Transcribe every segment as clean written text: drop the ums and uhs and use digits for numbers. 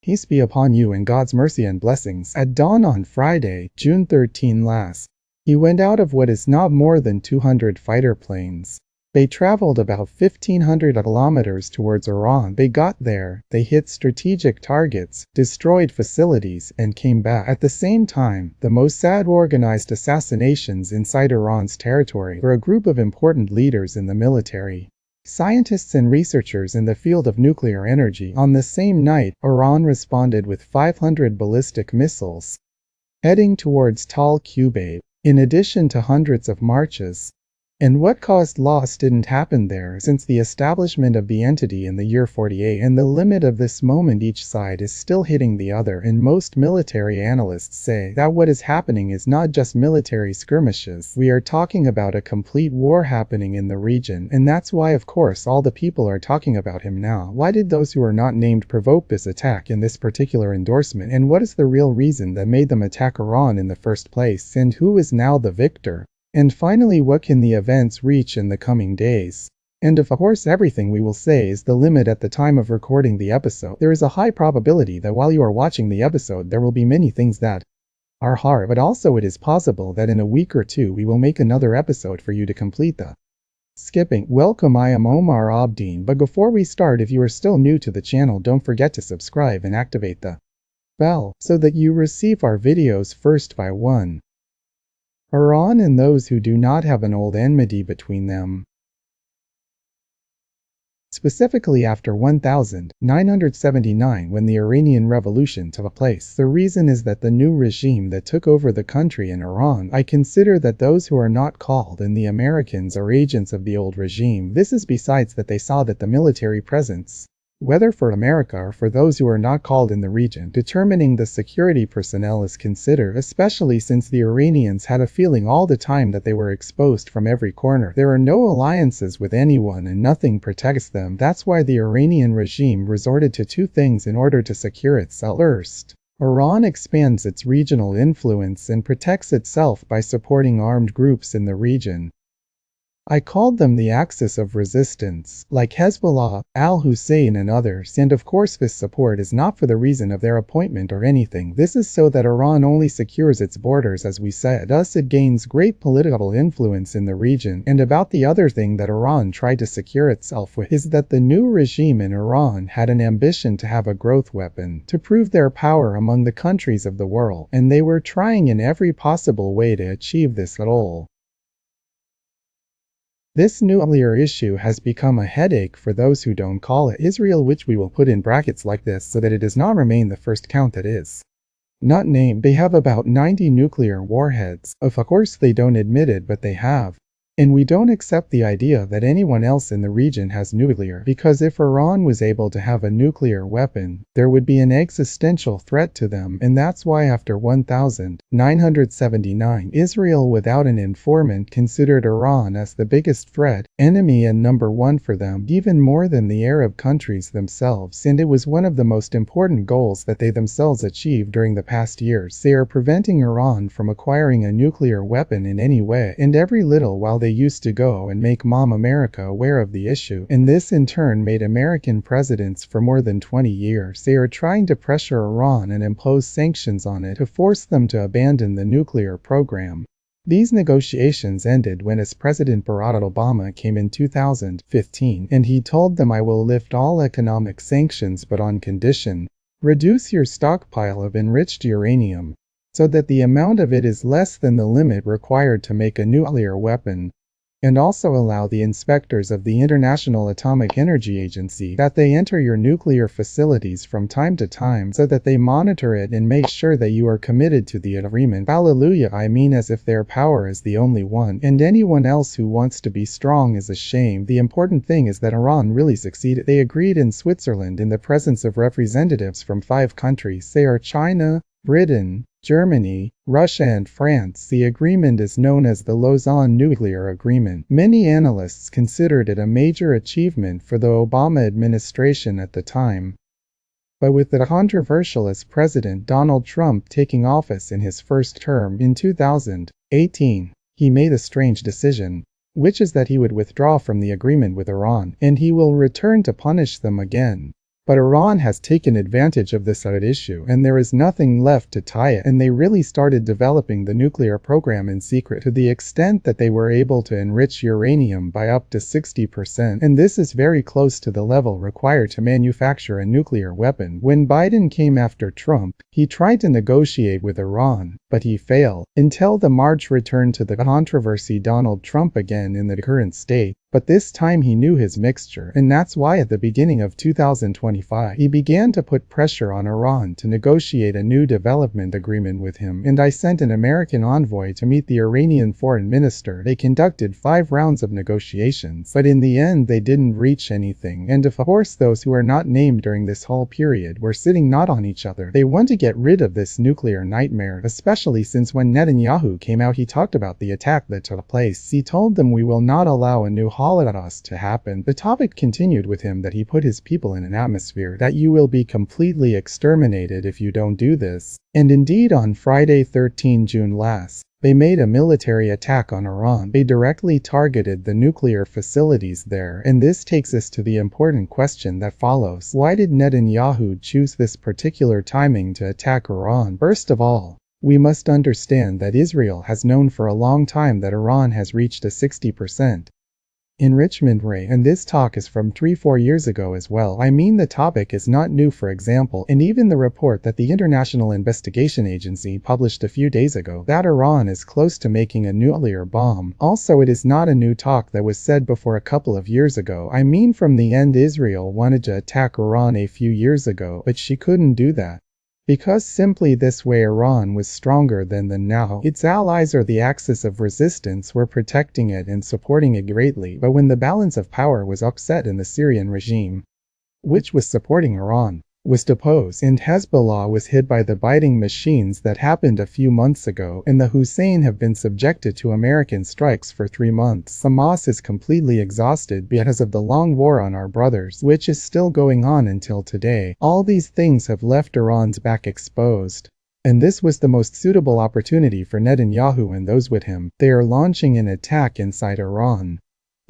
Peace be upon you and God's mercy and blessings. At dawn on Friday, June 13 last, he went out of what is not more than 200 fighter planes. They traveled about 1,500 kilometers towards Iran. They got there, they hit strategic targets, destroyed facilities, and came back. At the same time, the Mossad organized assassinations inside Iran's territory for a group of important leaders in the military, scientists and researchers in the field of nuclear energy. On the same night, Iran responded with 500 ballistic missiles, heading towards Tal Qubaib, in addition to hundreds of marches. And what caused loss didn't happen there since the establishment of the entity in the year 48, and the limit of this moment each side is still hitting the other, and most military analysts say that what is happening is not just military skirmishes. We are talking about a complete war happening in the region, and that's why of course all the people are talking about him now. Why did those who are not named provoke this attack in this particular endorsement, and what is the real reason that made them attack Iran in the first place, and who is now the victor? And finally, what can the events reach in the coming days? And of course everything we will say is the limit at the time of recording the episode. There is a high probability that while you are watching the episode there will be many things that are hard, but also it is possible that in a week or two we will make another episode for you to complete the skipping. Welcome, I am Omar Abdin, but before we start, if you are still new to the channel, don't forget to subscribe and activate the bell so that you receive our videos first by one. Iran and those who do not have an old enmity between them. Specifically after 1979, when the Iranian Revolution took place. The reason is that the new regime that took over the country in Iran, I consider that those who are not called in the Americans are agents of the old regime. This is besides that they saw that the military presence, whether for America or for those who are not called in the region, determining the security personnel is considered, especially since the Iranians had a feeling all the time that they were exposed from every corner. There are no alliances with anyone and nothing protects them. That's why the Iranian regime resorted to two things in order to secure itself. First, Iran expands its regional influence and protects itself by supporting armed groups in the region. I called them the axis of resistance, like Hezbollah, al-Hussein and others, and of course this support is not for the reason of their appointment or anything. This is so that Iran only secures its borders, as we said, thus it gains great political influence in the region. And about the other thing that Iran tried to secure itself with is that the new regime in Iran had an ambition to have a growth weapon, to prove their power among the countries of the world, and they were trying in every possible way to achieve this goal. This nuclear issue has become a headache for those who don't call it Israel, which we will put in brackets like this so that it does not remain the first count that is not named. They have about 90 nuclear warheads. Of course they don't admit it, but they have. And we don't accept the idea that anyone else in the region has nuclear, because if Iran was able to have a nuclear weapon, there would be an existential threat to them, and that's why after 1979, Israel without an informant considered Iran as the biggest threat, enemy and number one for them, even more than the Arab countries themselves, and it was one of the most important goals that they themselves achieved during the past years. They are preventing Iran from acquiring a nuclear weapon in any way, and every little while they used to go and make Mom America aware of the issue, and this in turn made American presidents for more than 20 years. They are trying to pressure Iran and impose sanctions on it to force them to abandon the nuclear program. These negotiations ended when as President Barack Obama came in 2015, and he told them, "I will lift all economic sanctions but on condition, reduce your stockpile of enriched uranium, so that the amount of it is less than the limit required to make a nuclear weapon, and also allow the inspectors of the International Atomic Energy Agency that they enter your nuclear facilities from time to time so that they monitor it and make sure that you are committed to the agreement." Hallelujah, I mean, as if their power is the only one, and anyone else who wants to be strong is ashamed. The important thing is that Iran really succeeded. They agreed in Switzerland in the presence of representatives from 5 countries. They are China, Britain, Germany, Russia and France. The agreement is known as the Lausanne Nuclear Agreement. Many analysts considered it a major achievement for the Obama administration at the time. But with the controversialist President Donald Trump taking office in his first term in 2018, he made a strange decision, which is that he would withdraw from the agreement with Iran, and he will return to punish them again. But Iran has taken advantage of this issue, and there is nothing left to tie it, and they really started developing the nuclear program in secret to the extent that they were able to enrich uranium by up to 60%, and this is very close to the level required to manufacture a nuclear weapon. When Biden came after Trump, he tried to negotiate with Iran, but he failed. Until the March returned to the controversy Donald Trump again in the current state. But this time he knew his mixture, and that's why at the beginning of 2025 he began to put pressure on Iran to negotiate a new development agreement with him, and I sent an American envoy to meet the Iranian foreign minister. They conducted 5 rounds of negotiations, but in the end they didn't reach anything, and of course those who are not named during this whole period were sitting not on each other. They want to get rid of this nuclear nightmare, especially since when Netanyahu came out he talked about the attack that took place. He told them we will not allow a new Holocaust to happen. The topic continued with him that he put his people in an atmosphere that you will be completely exterminated if you don't do this. And indeed on Friday 13 June last, they made a military attack on Iran. They directly targeted the nuclear facilities there, and this takes us to the important question that follows. Why did Netanyahu choose this particular timing to attack Iran? First of all, we must understand that Israel has known for a long time that Iran has reached a 60% enrichment rate, and this talk is from 3-4 years ago as well. I mean, the topic is not new, for example, and even the report that the International Investigation Agency published a few days ago that Iran is close to making a nuclear bomb. Also, it is not a new talk that was said before a couple of years ago. I mean, from the end Israel wanted to attack Iran a few years ago, but she couldn't do that. Because simply this way Iran was stronger than now. Its allies or the axis of resistance were protecting it and supporting it greatly, but when the balance of power was upset in the Syrian regime, which was supporting Iran, was deposed, and Hezbollah was hit by the biting machines that happened a few months ago, and the Hussein have been subjected to American strikes for 3 months. Hamas is completely exhausted because of the long war on our brothers, which is still going on until today. All these things have left Iran's back exposed. And this was the most suitable opportunity for Netanyahu and those with him. They are launching an attack inside Iran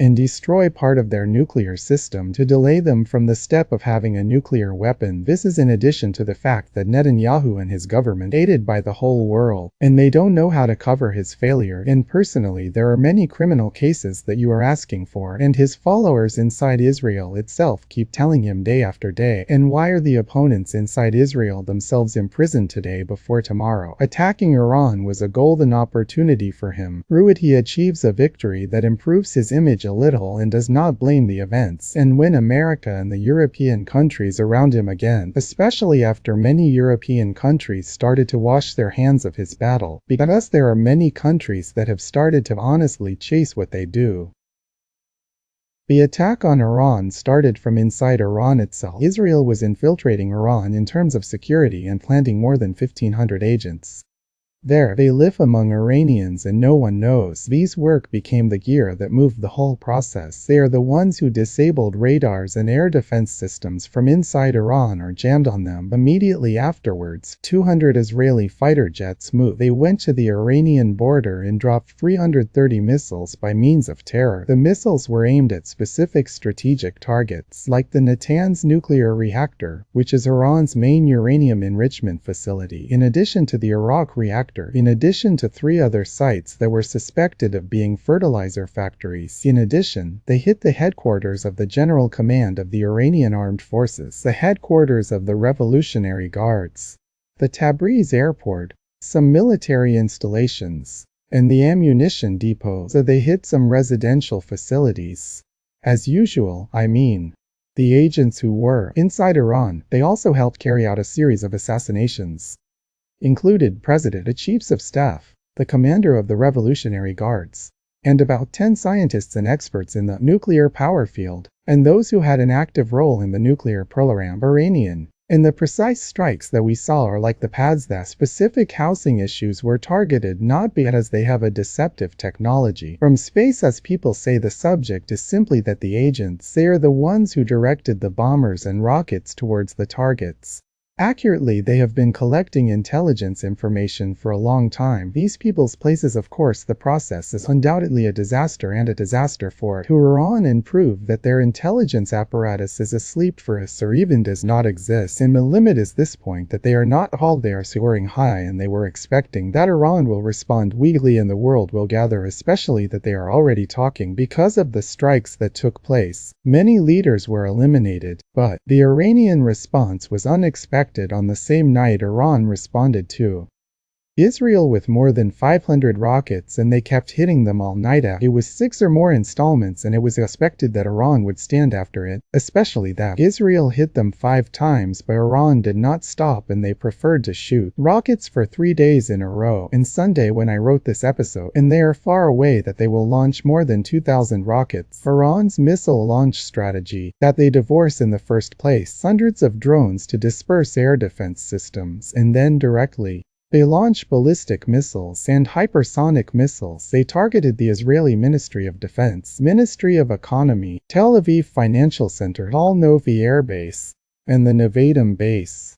and destroy part of their nuclear system to delay them from the step of having a nuclear weapon. This is in addition to the fact that Netanyahu and his government, aided by the whole world, and they don't know how to cover his failure. And personally, there are many criminal cases that you are asking for, and his followers inside Israel itself keep telling him day after day. And why are the opponents inside Israel themselves imprisoned today before tomorrow? Attacking Iran was a golden opportunity for him. Through it he achieves a victory that improves his image a little and does not blame the events, and when America and the European countries around him again, especially after many European countries started to wash their hands of his battle, because there are many countries that have started to honestly chase what they do. The attack on Iran started from inside Iran itself. Israel was infiltrating Iran in terms of security and planting more than 1,500 agents. There, they live among Iranians and no one knows. These work became the gear that moved the whole process. They are the ones who disabled radars and air defense systems from inside Iran or jammed on them. Immediately afterwards, 200 Israeli fighter jets moved. They went to the Iranian border and dropped 330 missiles by means of terror. The missiles were aimed at specific strategic targets, like the Natanz nuclear reactor, which is Iran's main uranium enrichment facility, in addition to the Iraq reactor, in addition to 3 other sites that were suspected of being fertilizer factories. In addition, they hit the headquarters of the General Command of the Iranian Armed Forces, the headquarters of the Revolutionary Guards, the Tabriz airport, some military installations, and the ammunition depot. So they hit some residential facilities. As usual, I mean. The agents who were inside Iran, they also helped carry out a series of assassinations. Included President, the Chiefs of Staff, the Commander of the Revolutionary Guards, and about 10 scientists and experts in the nuclear power field, and those who had an active role in the nuclear program Iranian. And the precise strikes that we saw are like the paths that specific housing issues were targeted, not because they have a deceptive technology from space as people say. The subject is simply that the agents, they are the ones who directed the bombers and rockets towards the targets. Accurately, they have been collecting intelligence information for a long time. These people's places, of course, the process is undoubtedly a disaster and a disaster for it, who are on and prove that their intelligence apparatus is asleep for us or even does not exist. And the limit is this point that they are not all, they are soaring high, and they were expecting that Iran will respond weakly and the world will gather, especially that they are already talking because of the strikes that took place. Many leaders were eliminated, but the Iranian response was unexpected. On the same night, Iran responded to Israel with more than 500 rockets, and they kept hitting them all night. It was 6 or more installments, and it was expected that Iran would stand after it, especially that Israel hit them 5 times, but Iran did not stop and they preferred to shoot rockets for 3 days in a row. And Sunday when I wrote this episode, and they are far away that they will launch more than 2,000 rockets. Iran's missile launch strategy that they divorce in the first place, hundreds of drones to disperse air defense systems, and then directly they launched ballistic missiles and hypersonic missiles. They targeted the Israeli Ministry of Defense, Ministry of Economy, Tel Aviv Financial Center, Al Novi Air Base, and the Nevatim base.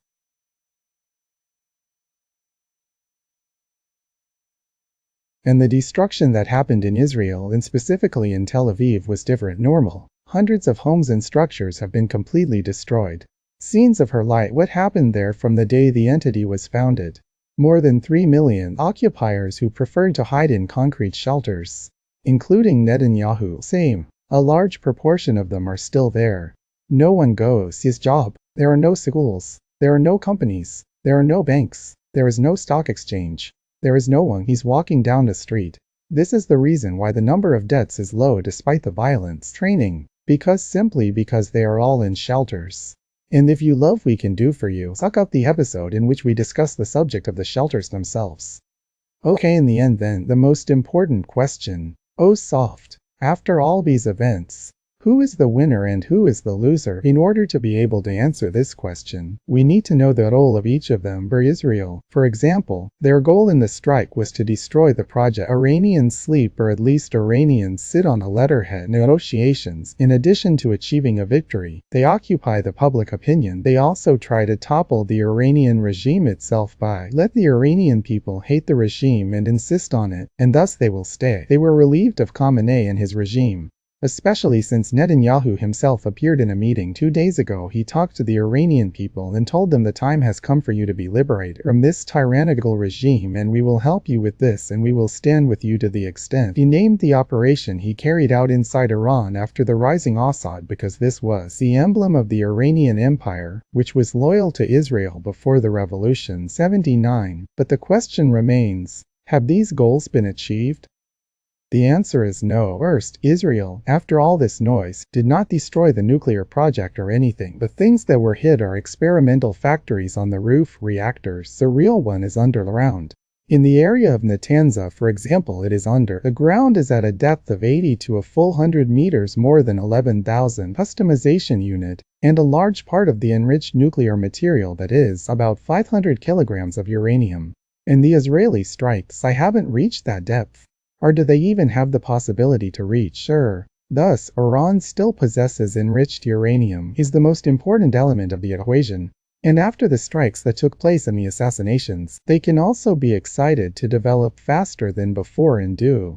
And the destruction that happened in Israel, and specifically in Tel Aviv, was different. Normal. Hundreds of homes and structures have been completely destroyed. Scenes of her light, what happened there from the day the entity was founded. More than 3 million occupiers who preferred to hide in concrete shelters, including Netanyahu. Same. A large proportion of them are still there. No one goes his job. There are no schools. There are no companies. There are no banks. There is no stock exchange. There is no one. He's walking down the street. This is the reason why the number of deaths is low despite the violence. Training. Simply because they are all in shelters. And if you love we can do for you, suck up the episode in which we discuss the subject of the shelters themselves. Okay, in the end then, the most important question. Oh soft. After all these events, who is the winner and who is the loser? In order to be able to answer this question, we need to know the role of each of them. For Israel, for example, their goal in the strike was to destroy the project. Iranians sleep, or at least Iranians sit on a letterhead. Negotiations. In addition to achieving a victory, they occupy the public opinion. They also try to topple the Iranian regime itself by let the Iranian people hate the regime and insist on it, and thus they will stay. They were relieved of Khamenei and his regime. Especially since Netanyahu himself appeared in a meeting 2 days ago. He talked to the Iranian people and told them the time has come for you to be liberated from this tyrannical regime, and we will help you with this, and we will stand with you to the extent. He named the operation he carried out inside Iran after the rising Assad, because this was the emblem of the Iranian Empire, which was loyal to Israel before the revolution 79. But the question remains, have these goals been achieved? The answer is no. First, Israel, after all this noise, did not destroy the nuclear project or anything. The things that were hit are experimental factories on the roof, reactors. The real one is underground. In the area of Natanz, for example, it is under. The ground is at a depth of 80 to a full 100 meters, more than 11,000 customization unit, and a large part of the enriched nuclear material, that is, about 500 kilograms of uranium. In the Israeli strikes, I haven't reached that depth. Or do they even have the possibility to reach? Sure. Thus, Iran still possesses enriched uranium, is the most important element of the equation. And after the strikes that took place and the assassinations, they can also be excited to develop faster than before and do.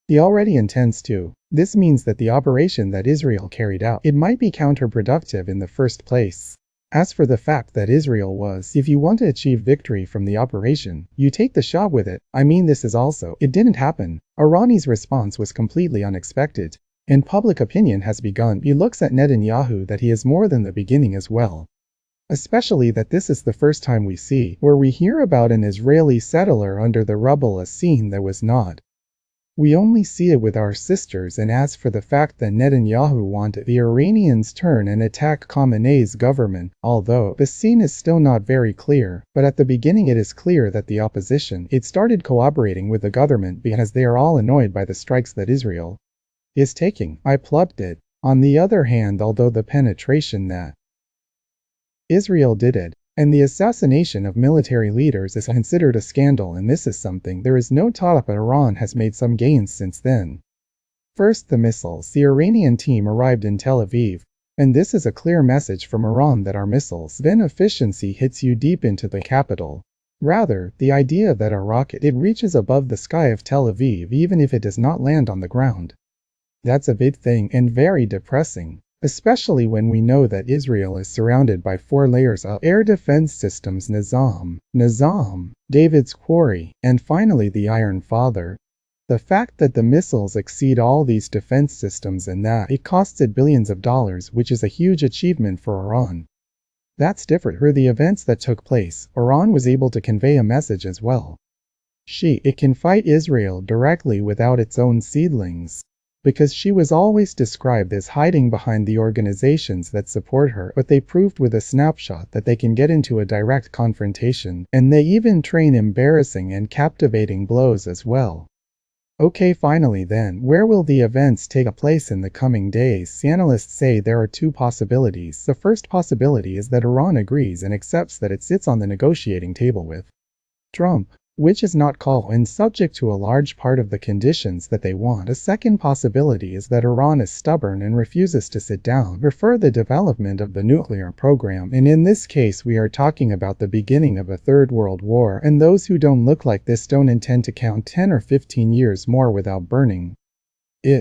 He already intends to. This means that the operation that Israel carried out, it might be counterproductive in the first place. As for the fact that Israel was, if you want to achieve victory from the operation, you take the shot with it. I mean, this is also, it didn't happen. Irani's response was completely unexpected. And public opinion has begun. He looks at Netanyahu that he is more than the beginning as well. Especially that this is the first time we see, where we hear about an Israeli settler under the rubble, a scene that was not. We only see it with our sisters. And as for the fact that Netanyahu wanted the Iranians turn and attack Khamenei's government, although the scene is still not very clear, but at the beginning it is clear that the opposition, it started cooperating with the government because they are all annoyed by the strikes that Israel is taking. I plugged it. On the other hand, although the penetration that Israel did it, and the assassination of military leaders is considered a scandal, and this is something there is no doubt, but Iran has made some gains since then. First, the missiles. The Iranian team arrived in Tel Aviv. And this is a clear message from Iran that our missiles' efficiency hits you deep into the capital. Rather, the idea that a rocket it reaches above the sky of Tel Aviv even if it does not land on the ground. That's a big thing and very depressing, especially when we know that Israel is surrounded by 4 layers of air defense systems: Nizam, David's Quarry, and finally the Iron Father. The fact that the missiles exceed all these defense systems and that it costs it billions of dollars, which is a huge achievement for Iran. That's different. For the events that took place, Iran was able to convey a message as well. It can fight Israel directly without its own seedlings. Because she was always described as hiding behind the organizations that support her, but they proved with a snapshot that they can get into a direct confrontation, and they even train embarrassing and captivating blows as well. Okay, finally then, where will the events take place in the coming days? Analysts say there are 2 possibilities. The first possibility is that Iran agrees and accepts that it sits on the negotiating table with Trump, which is not called and subject to a large part of the conditions that they want. A second possibility is that Iran is stubborn and refuses to sit down for the development of the nuclear program, and in this case we are talking about the beginning of a third world war, and those who don't look like this don't intend to count 10 or 15 years more without burning.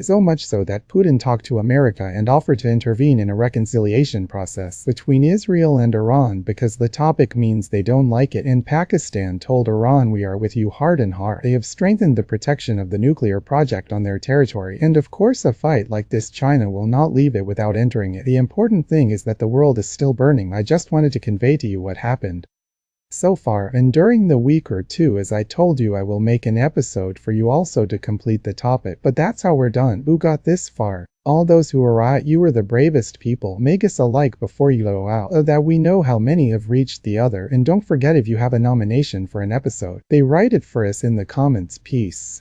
So much so that Putin talked to America and offered to intervene in a reconciliation process between Israel and Iran because the topic means they don't like it, and Pakistan told Iran, "We are with you hard and hard." They have strengthened the protection of the nuclear project on their territory, and of course a fight like this China will not leave it without entering it. The important thing is that the world is still burning. I just wanted to convey to you what happened so far, and during the week or 2, as I told you, I will make an episode for you also to complete the topic. But that's how we're done. Who got this far? All those who are right, you are the bravest people. Make us a like before you go out, so that we know how many have reached the other, and don't forget if you have a nomination for an episode, they write it for us in the comments. Peace.